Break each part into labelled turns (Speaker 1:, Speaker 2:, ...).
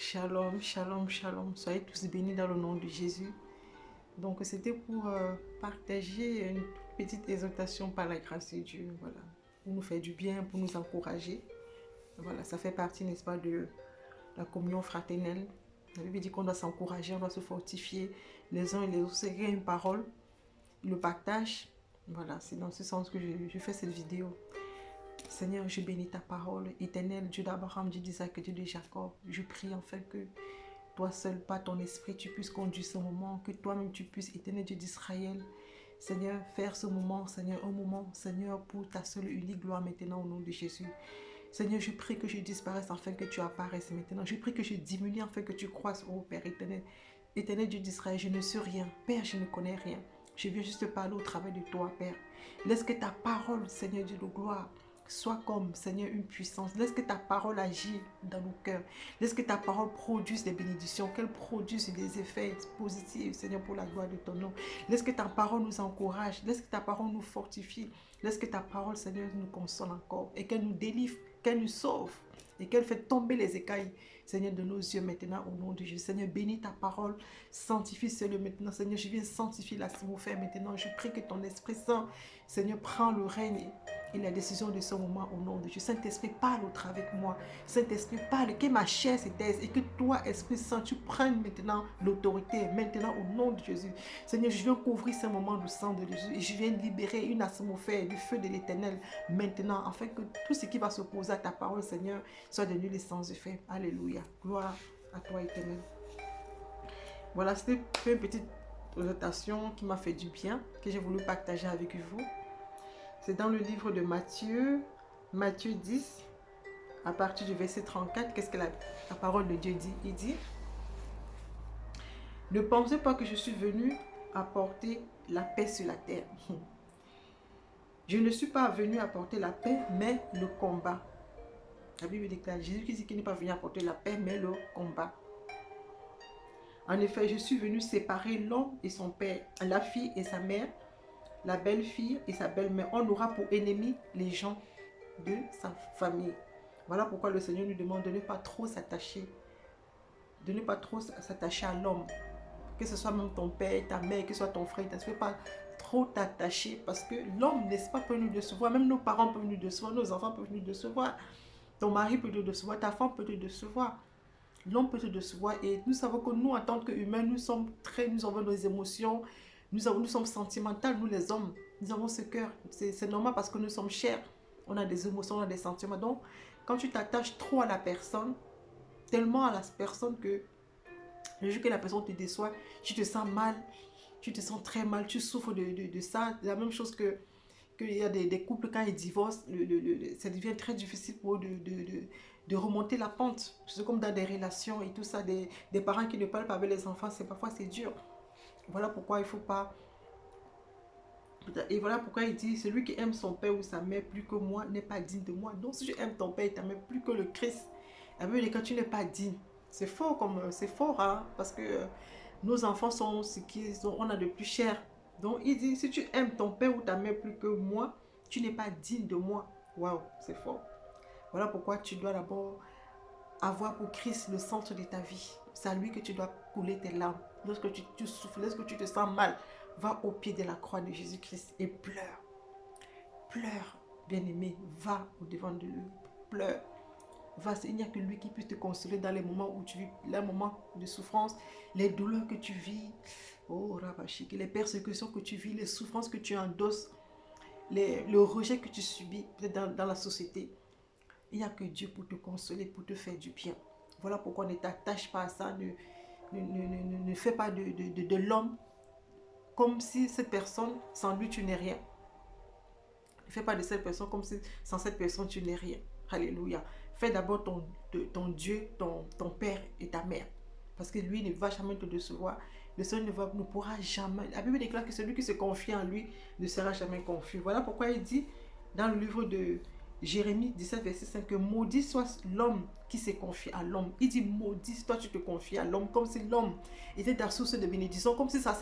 Speaker 1: Shalom, shalom, shalom. Soyez tous bénis dans le nom de Jésus. Donc, c'était pour partager une petite exhortation par la grâce de Dieu. Voilà. Pour nous faire du bien, pour nous encourager. Voilà, ça fait partie, n'est-ce pas, de la communion fraternelle. La Bible dit qu'on doit s'encourager, on doit se fortifier les uns et les autres. C'est une parole, le partage. Voilà, c'est dans ce sens que je fais cette vidéo. Seigneur, je bénis ta parole, éternel, Dieu d'Abraham, Dieu d'Isaac, Dieu de Jacob. Je prie enfin que toi seul, par ton esprit, tu puisses conduire ce moment, que toi-même tu puisses, éternel Dieu d'Israël, Seigneur, faire ce moment, Seigneur, un moment, Seigneur, pour ta seule unique gloire maintenant au nom de Jésus. Seigneur, je prie que je disparaisse afin que tu apparaisses maintenant. Je prie que je diminue afin que tu croisses, ô Père éternel. Éternel Dieu d'Israël, je ne sais rien. Père, je ne connais rien. Je viens juste parler au travers de toi, Père. Laisse que ta parole, Seigneur Dieu de gloire, soit comme, Seigneur, une puissance. Laisse que ta parole agisse dans nos cœurs. Laisse que ta parole produise des bénédictions, qu'elle produise des effets positifs, Seigneur, pour la gloire de ton nom. Laisse que ta parole nous encourage. Laisse que ta parole nous fortifie. Laisse que ta parole, Seigneur, nous console encore et qu'elle nous délivre, qu'elle nous sauve et qu'elle fait tomber les écailles, Seigneur, de nos yeux maintenant au nom de Jésus. Seigneur, bénis ta parole, sanctifie-le maintenant. Seigneur, je viens sanctifier l'atmosphère maintenant. Je prie que ton Esprit Saint, Seigneur, prend le règne et la décision de ce moment au nom de Dieu. Saint-Esprit, parle au travers avec moi. Saint-Esprit, parle, que ma chair se taise et que toi, Esprit Saint, tu prennes maintenant l'autorité, maintenant au nom de Jésus. Seigneur, je viens couvrir ce moment du sang de Jésus et je viens libérer une atmosphère du feu de l'Éternel maintenant, afin que tout ce qui va s'opposer à ta parole, Seigneur, soit de nul et sans effet. Alléluia. Gloire à toi, Éternel. Voilà, c'était une petite présentation qui m'a fait du bien, que j'ai voulu partager avec vous. C'est dans le livre de Matthieu, Matthieu 10, à partir du verset 34. Qu'est-ce que la parole de Dieu dit? Il dit: ne pensez pas que je suis venu apporter la paix sur la terre. Je ne suis pas venu apporter la paix, mais le combat. La Bible déclare, Jésus qui dit qu'il n'est pas venu apporter la paix, mais le combat. En effet, je suis venu séparer l'homme et son père, la fille et sa mère, la belle-fille et sa belle-mère. On aura pour ennemis les gens de sa famille. Voilà pourquoi le Seigneur nous demande de ne pas trop s'attacher. De ne pas trop s'attacher à l'homme. Que ce soit même ton père, ta mère, que ce soit ton frère, tu ne peux pas trop t'attacher parce que l'homme, n'est-ce pas, peut nous décevoir. Même nos parents peuvent nous décevoir, nos enfants peuvent nous décevoir. Ton mari peut te décevoir, ta femme peut te décevoir. L'homme peut te décevoir et nous savons que nous, en tant qu'humains, nous avons nos émotions, nous sommes sentimentaux, nous les hommes. Nous avons ce cœur. C'est normal parce que nous sommes chers. On a des émotions, on a des sentiments. Donc, quand tu t'attaches trop à la personne, tellement à la personne que le jour que la personne te déçoit, tu te sens mal, tu te sens très mal, tu souffres de ça. La même chose qu'il y a des couples quand ils divorcent, ça devient très difficile pour eux de remonter la pente. C'est comme dans des relations et tout ça, des parents qui ne parlent pas avec les enfants, parfois c'est dur. Voilà pourquoi il ne faut pas... Et voilà pourquoi il dit, celui qui aime son père ou sa mère plus que moi n'est pas digne de moi. Donc si tu aimes ton père et ta mère plus que le Christ, quand tu n'es pas digne, c'est fort, hein, parce que nos enfants sont ce qu'on a de plus cher. Donc il dit, si tu aimes ton père ou ta mère plus que moi, tu n'es pas digne de moi. Waouh, c'est fort. Voilà pourquoi tu dois d'abord avoir pour Christ le centre de ta vie. C'est à lui que tu dois couler tes larmes. Lorsque tu souffres, lorsque tu te sens mal, va au pied de la croix de Jésus-Christ et pleure. Pleure, bien-aimé, va au devant de lui, pleure. Il n'y a que lui qui peut te consoler dans les moments où tu vis, les moments de souffrance, les douleurs que tu vis, oh Rabashik, les persécutions que tu vis, les souffrances que tu endosses, le rejet que tu subis dans la société. Il n'y a que Dieu pour te consoler, pour te faire du bien. Voilà pourquoi ne t'attache pas à ça, ne fais pas de l'homme comme si cette personne, sans lui, tu n'es rien. Ne fais pas de cette personne comme si sans cette personne, tu n'es rien. Alléluia. Fais d'abord ton Dieu, ton père et ta mère. Parce que lui ne va jamais te décevoir. Le Seigneur ne pourra jamais. La Bible déclare que celui qui se confie en lui ne sera jamais confus. Voilà pourquoi il dit dans le livre de Jérémie 17, verset 5, que maudit soit l'homme qui se confie à l'homme. Il dit maudit, toi tu te confies à l'homme, comme si l'homme était ta source de bénédiction, comme si sans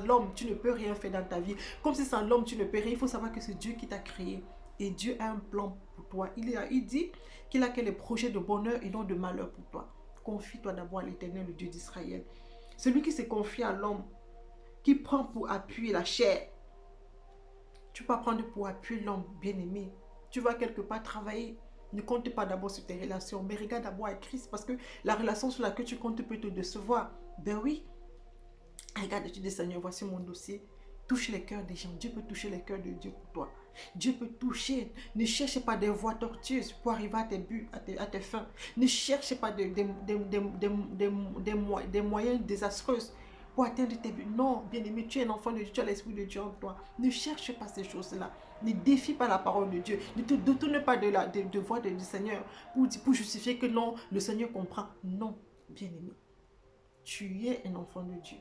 Speaker 1: l'homme tu ne peux rien faire dans ta vie, comme si sans l'homme tu ne peux rien. Il faut savoir que c'est Dieu qui t'a créé et Dieu a un plan pour toi. Il dit qu'il a que les projets de bonheur et non de malheur pour toi. confie-toi d'abord à l'Éternel, le Dieu d'Israël. Celui qui se confie à l'homme, qui prend pour appui la chair. Tu peux prendre pour appui l'homme, bien-aimé. Tu vas quelque part travailler. Ne compte pas d'abord sur tes relations, mais regarde d'abord à Christ, parce que la relation sur laquelle tu comptes peut te décevoir. Ben oui. Regarde, tu dis, Seigneur, voici mon dossier. Touche les cœurs des gens. Dieu peut toucher les cœurs de Dieu pour toi. Dieu peut toucher. Ne cherche pas des voies tortueuses pour arriver à tes buts, à tes fins. Ne cherche pas des moyens désastreux pour atteindre tes buts. Non, bien-aimé, tu es un enfant de Dieu, tu as l'Esprit de Dieu en toi. Ne cherche pas ces choses-là. Ne défie pas la parole de Dieu. Ne te détourne pas de voix du Seigneur pour justifier que non, le Seigneur comprend. Non, bien-aimé. Tu es un enfant de Dieu.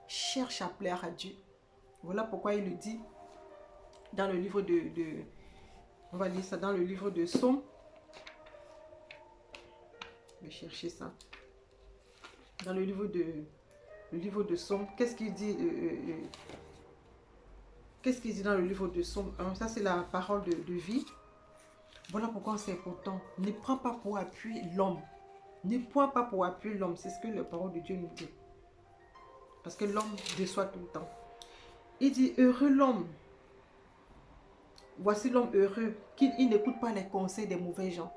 Speaker 1: Cherche à plaire à Dieu. Voilà pourquoi il le dit dans le livre on va lire ça dans le livre de Psaume. Je vais chercher ça. Dans le livre de Psaume, qu'est-ce qu'il dit qu'est-ce qu'il dit dans le livre de Psaume? Ça, c'est la parole de vie. Voilà pourquoi c'est important. Ne prends pas pour appui l'homme. Ne prends pas pour appui l'homme. C'est ce que la parole de Dieu nous dit. Parce que l'homme déçoit tout le temps. Il dit, heureux l'homme. Voici l'homme heureux, qu'il n'écoute pas les conseils des mauvais gens.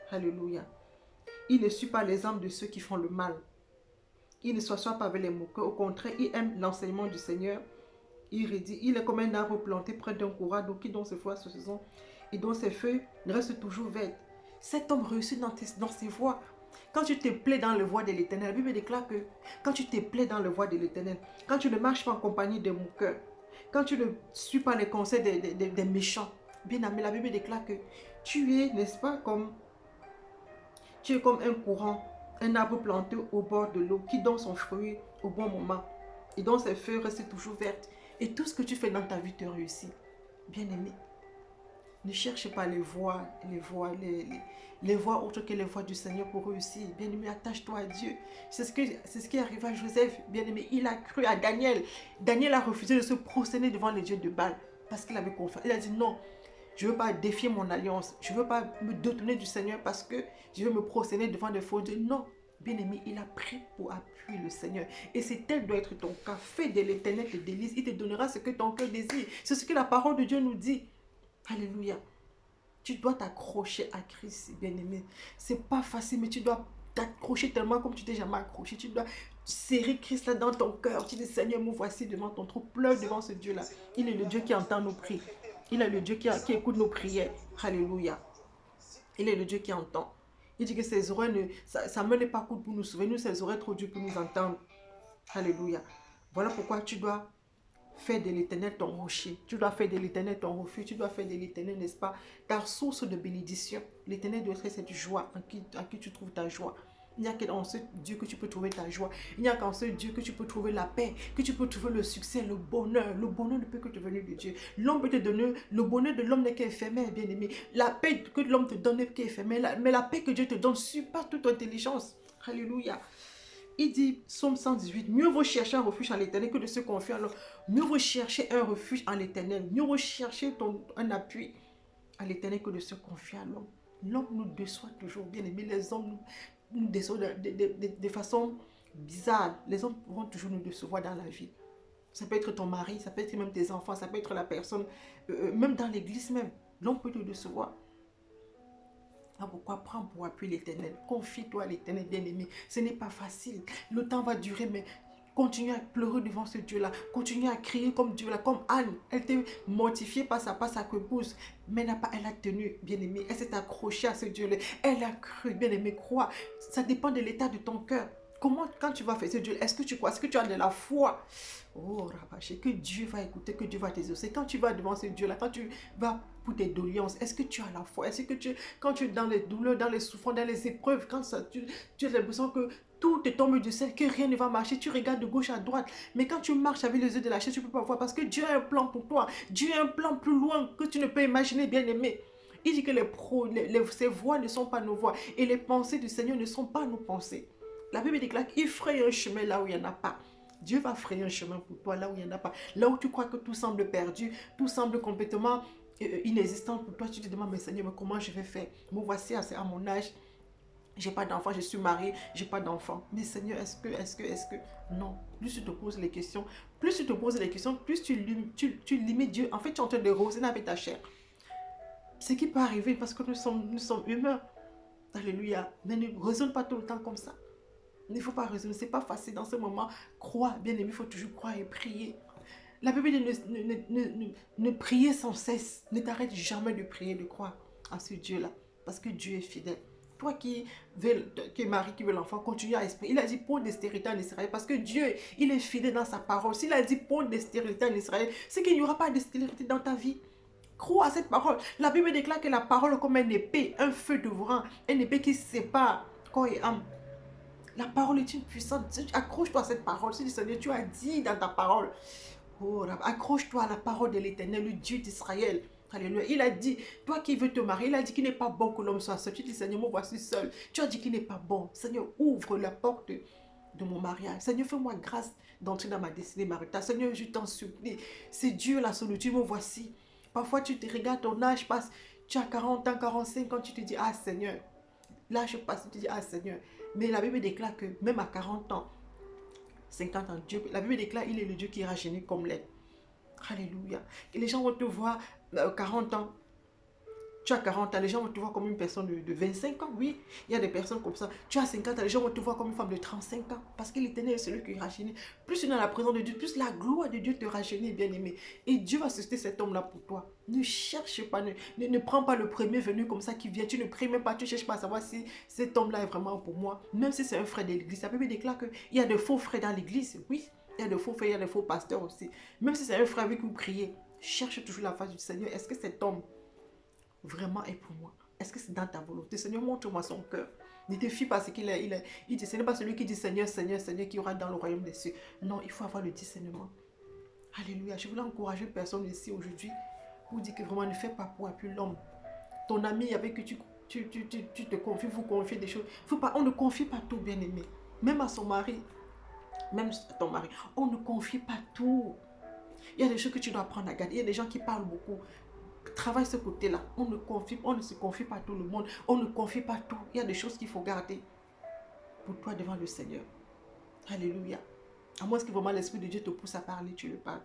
Speaker 1: Alléluia. Il ne suit pas les âmes de ceux qui font le mal. Il ne s'assoit pas avec les moqueurs. Au contraire, il aime l'enseignement du Seieur. Il redit, il est comme un arbre planté près d'un courant d'eau qui donne ses fruits à sa saison et dont ses feuilles restent toujours vertes. Cet homme réussit dans ses voies. Quand tu te plais dans le voie de l'Éternel, la Bible déclare que quand tu te plais dans le voie de l'Éternel, quand tu ne marches pas en compagnie de mon cœur, quand tu ne suis pas les conseils des méchants, bien aimé, la Bible déclare que tu es, n'est-ce pas, tu es comme un courant, un arbre planté au bord de l'eau qui donne son fruit au bon moment et dont ses feuilles restent toujours vertes. Et tout ce que tu fais dans ta vie te réussit. Bien aimé, ne cherche pas les voies autres que les voies du Seigneur pour réussir. Bien aimé, attache-toi à Dieu. C'est ce qui est arrivé à Joseph. Bien aimé, il a cru à Daniel. Daniel a refusé de se prosterner devant les dieux de Baal parce qu'il avait confiance. Il a dit non, je ne veux pas défier mon alliance. Je ne veux pas me détourner du Seigneur parce que je veux me prosterner devant des faux dieux. Non, bien aimé, il a pris pour appui le Seigneur. Et c'est tel doit être ton cas. Fais de l'Éternel tes délices. Il te donnera ce que ton cœur désire. C'est ce que la parole de Dieu nous dit. Alléluia. Tu dois t'accrocher à Christ, bien-aimé. C'est pas facile, mais tu dois t'accrocher tellement comme tu t'es jamais accroché. Tu dois serrer Christ là dans ton cœur. Tu dis, Seigneur, me voici devant ton trône. Pleure devant ce Dieu-là. Il est le Dieu qui entend nos prières. Il est le Dieu qui écoute nos prières. Alléluia. Il est le Dieu qui entend. Il dit que ses oreilles, sa main n'est pas courte pour nous sauver. Nous, ses oreilles trop dures pour nous entendre. Alléluia. Voilà pourquoi tu dois faire de l'Éternel ton rocher. Tu dois faire de l'Éternel ton refuge. Tu dois faire de l'Éternel, n'est-ce pas, ta source de bénédiction. L'Éternel doit être cette joie en qui tu trouves ta joie. Il n'y a qu'en ce Dieu que tu peux trouver ta joie. Il n'y a qu'en ce Dieu que tu peux trouver la paix, que tu peux trouver le succès, le bonheur. Le bonheur ne peut que te venir de Dieu. L'homme peut te donner, le bonheur de l'homme n'est qu'éphémère, bien aimé. La paix que l'homme te donne n'est qu'éphémère. Mais la paix que Dieu te donne surpasse toute intelligence. Alléluia. Il dit, Psaume 118, mieux vaut chercher un refuge en l'Éternel que de se confier à l'homme. Mieux vaut chercher un refuge en l'Éternel. Mieux vaut chercher un appui à l'Éternel que de se confier à l'homme. L'homme nous déçoit toujours, bien aimé. Les hommes nous déçoivent de façon bizarre. Les hommes vont toujours nous décevoir dans la vie. Ça peut être ton mari, ça peut être même tes enfants, ça peut être la personne, même dans l'église même. L'homme peut te décevoir. Ah, pourquoi prends pour appui l'Éternel? Confie-toi à l'Éternel, bien-aimé. Ce n'est pas facile. Le temps va durer, mais continue à pleurer devant ce Dieu-là. Continue à crier comme Dieu-là, comme Anne. Elle était mortifiée par sa épouse, mais elle a tenu, bien-aimé. Elle s'est accrochée à ce Dieu-là. Elle a cru, bien-aimé, crois. Ça dépend de l'état de ton cœur. Comment, quand tu vas faire ce Dieu, est-ce que tu crois? Est-ce que tu as de la foi? Oh, Rabaché, que Dieu va écouter, que Dieu va t'exaucer. Quand tu vas devant ce Dieu-là, quand tu vas pour tes doléances, est-ce que tu as la foi? Est-ce que quand tu es dans les douleurs, dans les souffrances, dans les épreuves, quand tu as l'impression que tout te tombe du ciel, que rien ne va marcher, tu regardes de gauche à droite. Mais quand tu marches avec les yeux de la chair, tu ne peux pas voir parce que Dieu a un plan pour toi. Dieu a un plan plus loin que tu ne peux imaginer, bien-aimé. Il dit que ses voies ne sont pas nos voies et les pensées du Seigneur ne sont pas nos pensées. La Bible déclare qu'il fraye un chemin là où il n'y en a pas. Dieu va frayer un chemin pour toi là où il n'y en a pas. Là où tu crois que tout semble perdu, tout semble complètement inexistant pour toi, tu te demandes, mais Seigneur, mais comment je vais faire? Me voici à mon âge. j'ai pas d'enfant, je suis mariée, j'ai pas d'enfant. Mais Seigneur, est-ce que... Non. Plus tu te poses les questions, plus tu te poses les questions, plus tu limites Dieu. En fait, tu es en train de raisonner avec ta chair. Ce qui peut arriver parce que nous sommes humains. Alléluia. Mais ne raisonne pas tout le temps comme ça. Il ne faut pas raisonner. C'est pas facile dans ce moment. Crois, bien aimé, il faut toujours croire et prier. La Bible dit ne priez sans cesse. Ne t'arrête jamais de prier, de croire à ce Dieu-là. Parce que Dieu est fidèle. Toi qui es mari, qui veut l'enfant, continue à espérer. Il a dit pour des stérités en Israël. Parce que Dieu, il est fidèle dans sa parole. S'il a dit pour des stérités en Israël, c'est qu'il n'y aura pas de stérilité dans ta vie. Crois à cette parole. La Bible déclare que la parole est comme une épée, un feu dévorant, une épée qui sépare corps et âme. La parole est une puissante. Accroche-toi à cette parole. Si Seigneur, tu as dit dans ta parole. Oh, accroche-toi à la parole de l'Éternel, le Dieu d'Israël. Alléluia. Il a dit, toi qui veux te marier, il a dit qu'il n'est pas bon que l'homme soit seul. Tu dis, Seigneur, me voici seul. Tu as dit qu'il n'est pas bon. Seigneur, ouvre la porte de mon mariage. Seigneur, fais-moi grâce d'entrer dans ma destinée maritale. Seigneur, je t'en supplie. C'est Dieu la solitude, me voici. Parfois, tu te regardes, ton âge passe. Tu as 40 ans, 45 ans, tu te dis, ah Seigneur. Là, je passe, tu te dis, ah Seigneur. Mais la Bible déclare que même à 40 ans, 50 ans, Dieu, la Bible déclare qu'il est le Dieu qui rajeunit comme l'air. Alléluia. Et les gens vont te voir 40 ans. Tu as 40 ans, les gens vont te voir comme une personne de 25 ans. Oui, il y a des personnes comme ça. Tu as 50 ans, les gens vont te voir comme une femme de 35 ans. Parce que l'Éternel est celui qui rajeunit. Plus tu es dans la présence de Dieu, plus la gloire de Dieu te rajeunit, bien-aimé. Et Dieu va susciter cet homme-là pour toi. Ne cherche pas, ne prends pas le premier venu comme ça qui vient. Tu ne pries même pas, tu ne cherches pas à savoir si cet homme-là est vraiment pour moi. Même si c'est un frère de l'église. La Bible déclare qu'il y a de faux frères dans l'église. Oui, il y a de faux frères, il y a de faux pasteurs aussi. Même si c'est un frère avec qui vous priez, cherche toujours la face du Seigneur. Est-ce que cet homme vraiment est pour moi? Est-ce que c'est dans ta volonté? Seigneur, montre-moi son cœur. Ne te fie pas à ce qu'il est. Il dit, ce n'est pas celui qui dit Seigneur, Seigneur, Seigneur qui aura dans le royaume des cieux. Non, il faut avoir le discernement. Alléluia. Je voulais encourager personne ici aujourd'hui pour dire que vraiment ne fais pas pour appuyer l'homme. Ton ami avec qui tu te confies, vous confiez des choses. Faut pas, on ne confie pas tout, bien aimé. Même à son mari, même à ton mari, on ne confie pas tout. Il y a des choses que tu dois apprendre à garder. Il y a des gens qui parlent beaucoup. Travaille ce côté-là. On ne se confie pas à tout le monde. On ne confie pas tout. Il y a des choses qu'il faut garder pour toi devant le Seigneur. Alléluia. À moins que vraiment l'Esprit de Dieu te pousse à parler, tu le parles.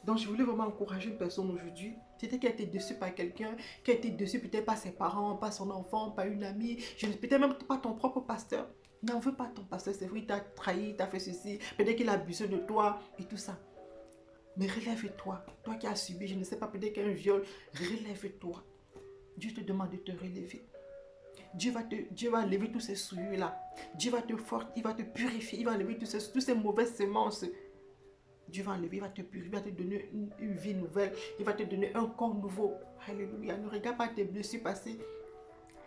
Speaker 1: Donc je voulais vraiment encourager une personne aujourd'hui. Peut-être qui a été déçue par quelqu'un, qui a été déçue peut-être par ses parents, par son enfant, par une amie, peut-être même pas ton propre pasteur. N'en veux pas ton pasteur, c'est vrai, il t'a trahi, il t'a fait ceci, peut-être qu'il a abusé de toi et tout ça. Mais relève-toi. Toi qui as subi, je ne sais pas, peut-être qu'un viol, relève-toi. Dieu te demande de te relever. Dieu va lever tous ces souillures-là. Dieu va te fortifier, il va te purifier, il va lever toutes ces mauvaises semences. Dieu va enlever, il va te purifier, il va te donner une vie nouvelle. Il va te donner un corps nouveau. Alléluia. Ne regarde pas tes blessures passées.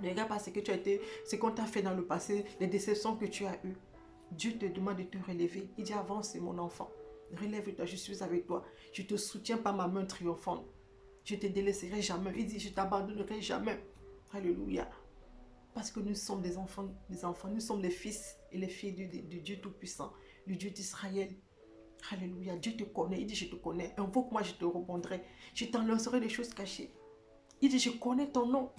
Speaker 1: Ne regarde pas ce que tu as été, ce qu'on t'a fait dans le passé, les déceptions que tu as eues. Dieu te demande de te relever. Il dit avance, mon enfant. Relève-toi, je suis avec toi. Je te soutiens par ma main triomphante. Je ne te délaisserai jamais. Il dit, je ne t'abandonnerai jamais. Alléluia. Parce que nous sommes des enfants. Nous sommes les fils et les filles de Dieu Tout-Puissant, le Dieu d'Israël. Alléluia. Dieu te connaît. Il dit, je te connais. Invoque-moi, je te répondrai. Je t'annoncerai des choses cachées. Il dit, je connais ton nom.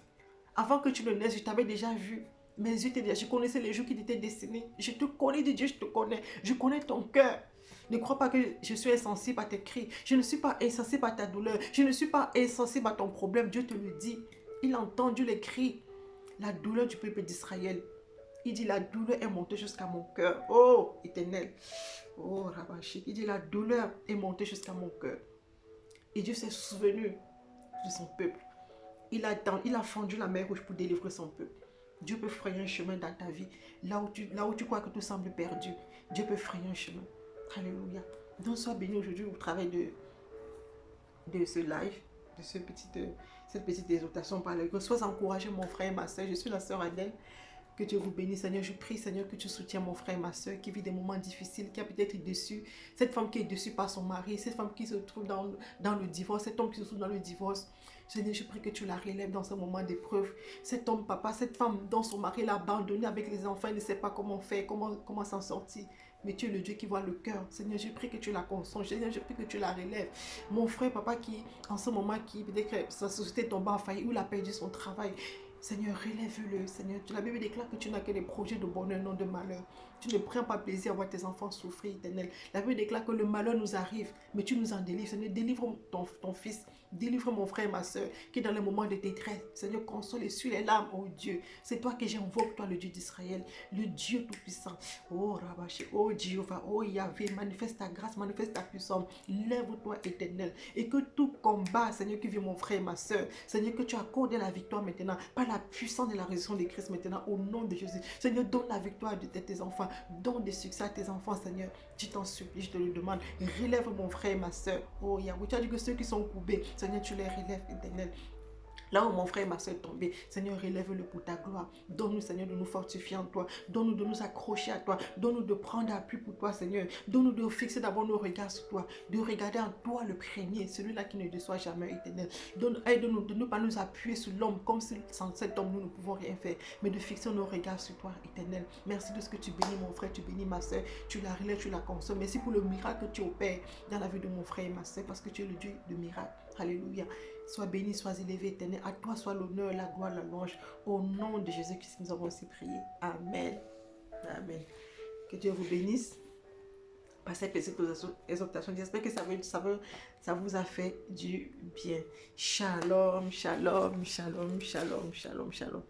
Speaker 1: Avant que tu le naisses, je t'avais déjà vu. Mes yeux t'étaient déjà. Je connaissais les jours qui t'étaient destinés. Je te connais, dit Dieu, je te connais. Je connais ton cœur. Ne crois pas que je suis insensible à tes cris. Je ne suis pas insensible à ta douleur. Je ne suis pas insensible à ton problème. Dieu te le dit. Il a entendu les cris. La douleur du peuple d'Israël. Il dit, la douleur est montée jusqu'à mon cœur. Oh, Éternel. Oh, Rabashi. Il dit, la douleur est montée jusqu'à mon cœur. Et Dieu s'est souvenu de son peuple. Il a fendu la mer rouge pour délivrer son peuple. Dieu peut frayer un chemin dans ta vie. Là où tu crois que tout semble perdu, Dieu peut frayer un chemin. Alléluia. Donc sois béni aujourd'hui au travail de ce live, de cette petite exhortation par la grâce. Sois encouragé, mon frère et ma soeur. Je suis la soeur Adèle. Que Dieu vous bénisse, Seigneur. Je prie, Seigneur, que tu soutiens mon frère et ma soeur qui vit des moments difficiles, qui a peut-être déçu. Cette femme qui est déçue par son mari, cette femme qui se trouve dans le divorce, cet homme qui se trouve dans le divorce. Seigneur, je prie que tu la relèves dans ce moment d'épreuve. Cet homme, papa, cette femme dont son mari l'a abandonné avec les enfants, il ne sait pas comment faire, comment s'en sortir. Mais tu es le Dieu qui voit le cœur. Seigneur, je prie que tu la consoles. Seigneur, je prie que tu la relèves. Mon frère, papa, qui, en ce moment, qui peut-être que sa société tombe en faillite, ou il a perdu son travail. Seigneur, relève-le. Seigneur, la Bible déclare que tu n'as que des projets de bonheur, non de malheur. Tu ne prends pas plaisir à voir tes enfants souffrir, éternel. La Bible déclare que le malheur nous arrive, mais tu nous en délivres. Seigneur, délivre ton fils, délivre mon frère, ma soeur, qui est dans le moment de détresse. Seigneur, console et suis les larmes, oh Dieu. C'est toi que j'invoque, toi, le Dieu d'Israël, le Dieu tout-puissant. Oh Rabaché, oh Jéhovah, oh Yahvé, manifeste ta grâce, manifeste ta puissance. Lève-toi, éternel. Et que tout combat, Seigneur, qui vit mon frère, ma soeur, Seigneur, que tu accordes la victoire maintenant, par la puissance de la résurrection de Christ maintenant, au nom de Jésus. Seigneur, donne la victoire à tes enfants, donne des succès à tes enfants, Seigneur. Je t'en supplie, je te le demande. Relève mon frère et ma soeur. Oh Yahweh, tu as dit que ceux qui sont courbés, Seigneur, tu les relèves, éternel. Là où mon frère et ma soeur est tombé, Seigneur, relève-le pour ta gloire. Donne-nous, Seigneur, de nous fortifier en toi. Donne-nous de nous accrocher à toi. Donne-nous de prendre appui pour toi, Seigneur. Donne-nous de fixer d'abord nos regards sur toi. De regarder en toi le premier, celui-là qui ne déçoit jamais, éternel. Aide-nous de ne pas nous appuyer sur l'homme, comme si sans cet homme, nous ne pouvons rien faire. Mais de fixer nos regards sur toi, éternel. Merci de ce que tu bénis mon frère, tu bénis ma soeur. Tu la relèves, tu la consommes. Merci pour le miracle que tu opères dans la vie de mon frère et ma soeur, parce que tu es le Dieu de miracle. Alléluia. Sois béni, sois élevé, éternel. À toi soit l'honneur, la gloire, la louange. Au nom de Jésus-Christ, nous avons aussi prié. Amen. Amen. Que Dieu vous bénisse. Passez cette exhortation. J'espère que ça vous a fait du bien. Shalom, shalom, shalom, shalom, shalom, shalom.